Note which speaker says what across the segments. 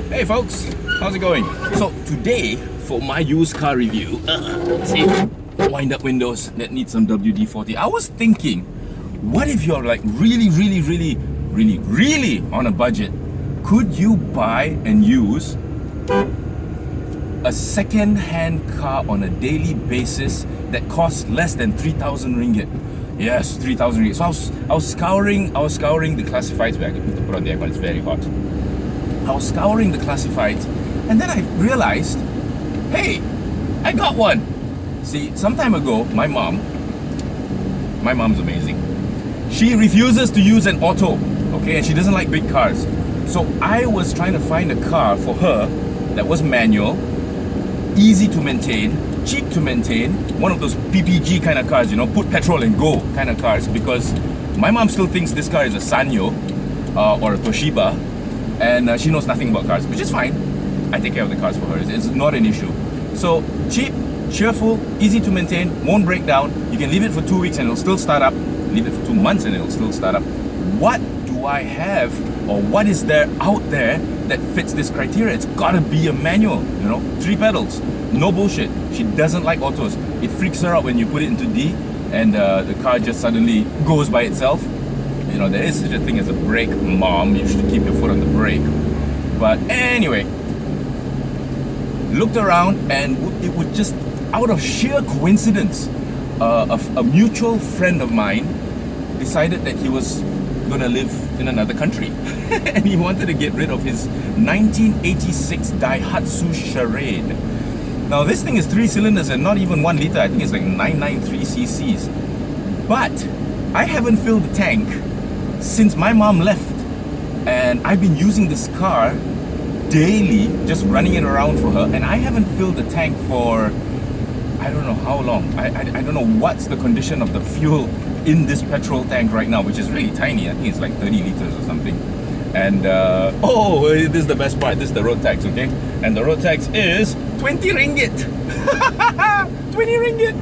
Speaker 1: Hey folks, how's it going? So today, for my used car review, see, wind up windows that need some WD-40. I was thinking, what if you're like really on a budget? Could you buy and use a second-hand car on a daily basis that costs less than 3,000 ringgit? Yes, 3,000 ringgit. So I was scouring the classifieds. Wait, I need to put on the aircon, it's very hot. I was scouring the classifieds, and then I realized, hey, I got one. See, some time ago, my mom's amazing. She refuses to use an auto, okay, and she doesn't like big cars. So I was trying to find a car for her that was manual, easy to maintain, cheap to maintain, one of those PPG kind of cars, you know, put petrol and go kind of cars, because my mom still thinks this car is a Sanyo or a Toshiba, and she knows nothing about cars, which is fine. I take care of the cars for her. It's not an issue. So cheap, cheerful, easy to maintain, won't break down. You can leave it for 2 weeks and it'll still start up. Leave it for 2 months and it'll still start up. What do I have, or what is there out there that fits this criteria? It's gotta be a manual, you know, 3 pedals, no bullshit. She doesn't like autos. It freaks her out when you put it into D and the car just suddenly goes by itself. You know, there is such a thing as a brake, mom. You should keep your foot on the brake. But anyway, looked around, and it was just out of sheer coincidence, a mutual friend of mine decided that he was gonna live in another country and he wanted to get rid of his 1986 Daihatsu Charade. Now this thing is 3 cylinders and not even 1 liter. I think it's like 993 cc's. But I haven't filled the tank since my mom left, and I've been using this car daily, just running it around for her, and I haven't filled the tank for I don't know how long. I don't know what's the condition of the fuel in this petrol tank right now, which is really tiny. I think it's like 30 liters or something. And oh, this is the best part. This is the road tax, okay? And the road tax is 20 ringgit. 20 ringgit.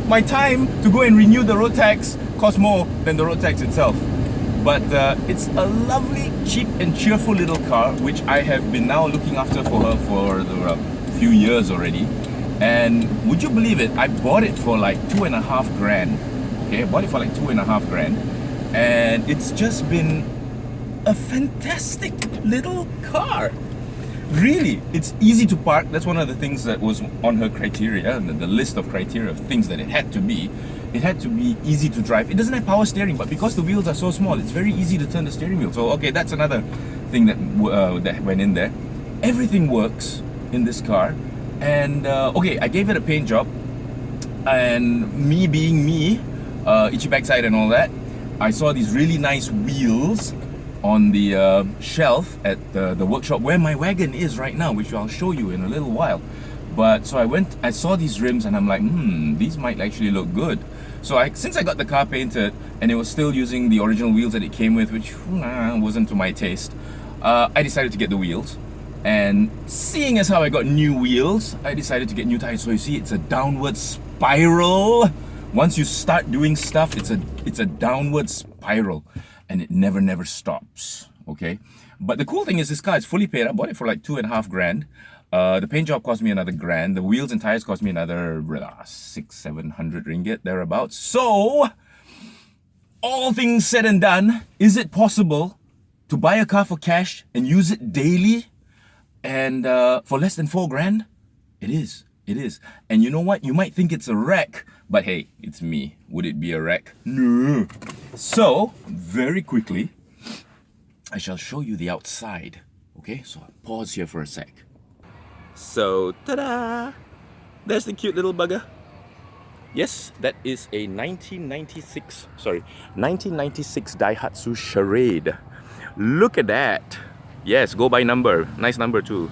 Speaker 1: My time to go and renew the road tax costs more than the road tax itself. But it's a lovely, cheap and cheerful little car, which I have been now looking after for her for a few years already. And would you believe it, I bought it for like 2.5 grand. Okay, I bought it for like 2.5 grand, and it's just been a fantastic little car. Really, it's easy to park. That's one of the things that was on her criteria, the list of criteria of things that it had to be. It had to be easy to drive. It doesn't have power steering, but because the wheels are so small, it's very easy to turn the steering wheel. So okay, that's another thing that went in there. Everything works in this car, and okay, I gave it a paint job, and me being me, itchy backside and all that, I saw these really nice wheels on the shelf at the workshop where my wagon is right now, which I'll show you in a little while. But so I saw these rims and I'm like, these might actually look good. So since I got the car painted and it was still using the original wheels that it came with, which wasn't to my taste, I decided to get the wheels. And seeing as how I got new wheels, I decided to get new tires. So you see, it's a downward spiral. Once you start doing stuff, it's a downward spiral, and it never stops. Okay, but the cool thing is this car is fully paid. I bought it for like 2.5 grand. The paint job cost me another grand. The wheels and tires cost me another 600-700 ringgit thereabouts. So all things said and done, is it possible to buy a car for cash and use it daily and for less than 4 grand? It is. And you know what? You might think it's a wreck, but hey, it's me. Would it be a wreck? No. So, very quickly, I shall show you the outside. Okay, so I'll pause here for a sec. So, ta-da! There's the cute little bugger. Yes, that is a 1996 Daihatsu Charade. Look at that. Yes, go by number. Nice number too.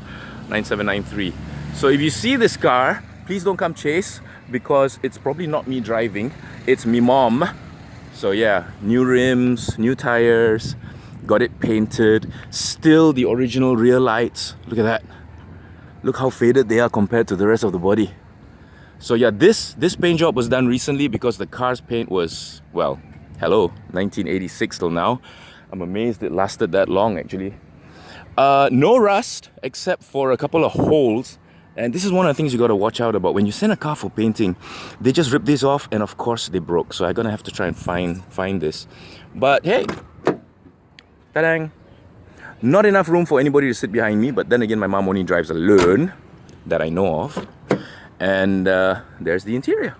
Speaker 1: 9793. So if you see this car, please don't come chase, because it's probably not me driving, it's me mom. So yeah, new rims, new tires, got it painted, still the original rear lights. Look at that. Look how faded they are compared to the rest of the body. So yeah, this paint job was done recently because the car's paint was, well, hello, 1986 till now. I'm amazed it lasted that long actually. No rust, except for a couple of holes. And this is one of the things you got to watch out about. When you send a car for painting, they just rip this off, and of course they broke. So I'm gonna have to try and find this. But hey, ta-dang! Not enough room for anybody to sit behind me. But then again, my mom only drives alone that I know of. And there's the interior.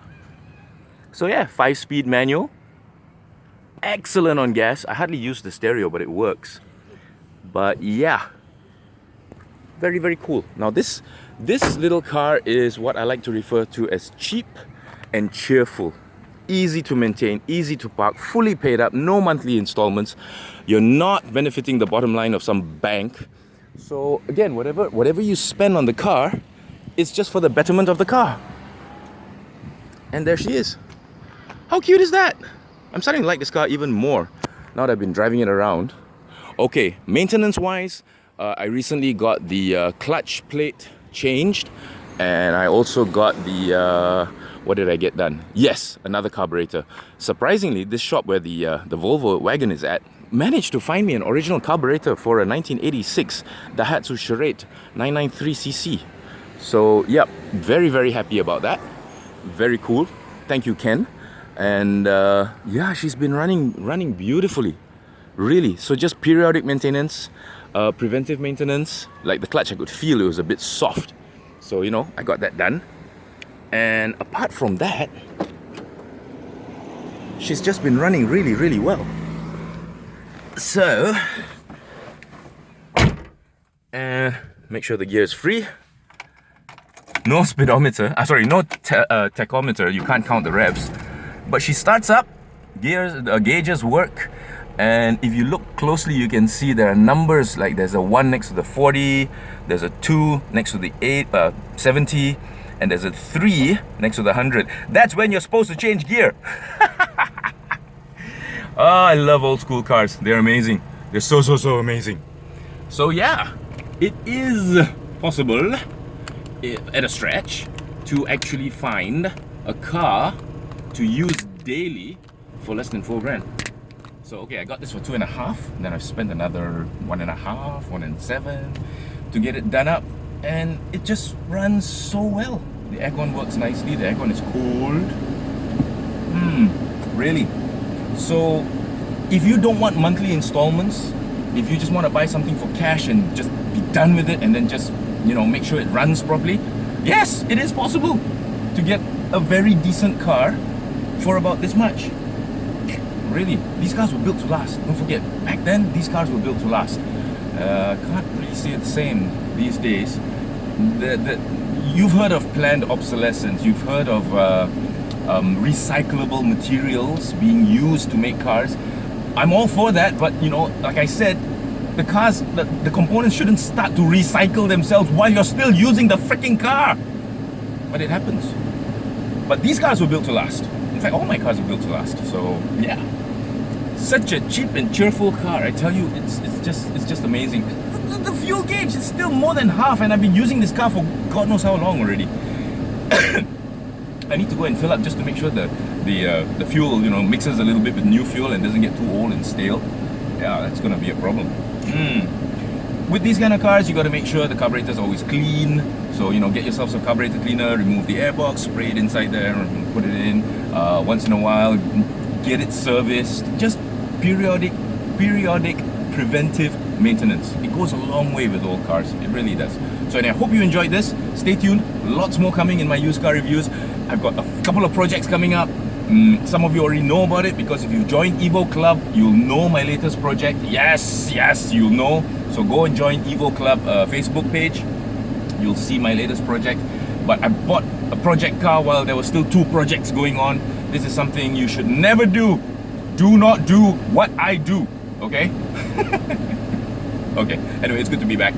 Speaker 1: So yeah, 5-speed manual. Excellent on gas. I hardly use the stereo, but it works. But yeah, very, very cool. Now this little car is what I like to refer to as cheap and cheerful. Easy to maintain, easy to park, fully paid up, no monthly installments. You're not benefiting the bottom line of some bank. So again, whatever you spend on the car, it's just for the betterment of the car. And there she is. How cute is that? I'm starting to like this car even more now that I've been driving it around. Okay, maintenance-wise, I recently got the clutch plate changed, and I also got the what did I get done? Yes, another carburetor. Surprisingly, this shop where the Volvo wagon is at managed to find me an original carburetor for a 1986 Daihatsu Charade 993cc. So yep, very, very happy about that. Very cool. Thank you, Ken. And yeah, she's been running beautifully, really. So just periodic maintenance, preventive maintenance. Like the clutch, I could feel it was a bit soft, so you know, I got that done. And apart from that, she's just been running really, really well. So make sure the gear is free. No speedometer, no tachometer. You can't count the revs. But she starts up, gauges work, and if you look closely, you can see there are numbers, like there's a 1 next to the 40, there's a 2 next to the 70, and there's a 3 next to the 100. That's when you're supposed to change gear. Oh, I love old school cars. They're amazing. They're so amazing. So yeah, it is possible, at a stretch, to actually find a car to use daily for less than 4 grand. So okay, I got this for 2.5, then I've spent another 1.5, 1.7 to get it done up, and it just runs so well. The aircon works nicely, the aircon is cooled. Really. So if you don't want monthly installments, if you just want to buy something for cash and just be done with it, and then just, you know, make sure it runs properly, yes, it is possible to get a very decent car for about this much. Really, these cars were built to last. Don't forget, back then these cars were built to last. Can't really say the same these days. You've heard of planned obsolescence. You've heard of recyclable materials being used to make cars. I'm all for that, but you know, like I said, the cars, the components shouldn't start to recycle themselves while you're still using the freaking car. But it happens. But these cars were built to last. In fact, all my cars are built to last. So yeah, such a cheap and cheerful car. I tell you, it's just amazing. The fuel gauge is still more than half, and I've been using this car for God knows how long already. I need to go and fill up just to make sure the fuel, you know, mixes a little bit with new fuel and doesn't get too old and stale. Yeah, that's gonna be a problem. With these kind of cars, you got to make sure the carburetor is always clean. So, you know, get yourself some carburetor cleaner, remove the airbox, spray it inside there, and put it in. Once in a while, get it serviced. Just periodic preventive maintenance. It goes a long way with old cars. It really does. So anyway, I hope you enjoyed this. Stay tuned. Lots more coming in my used car reviews. I've got a couple of projects coming up. Some of you already know about it, because if you join Evo Club, you'll know my latest project. Yes, you'll know. So go and join Evo Club Facebook page. You'll see my latest project. But I bought a project car while there were still 2 projects going on. This is something you should never do. Do not do what I do, okay? Okay, anyway, it's good to be back.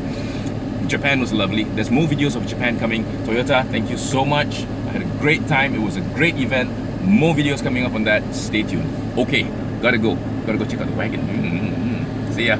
Speaker 1: Japan was lovely. There's more videos of Japan coming. Toyota, thank you so much. I had a great time. It was a great event. More videos coming up on that. Stay tuned. Okay, gotta go check out the wagon. See ya.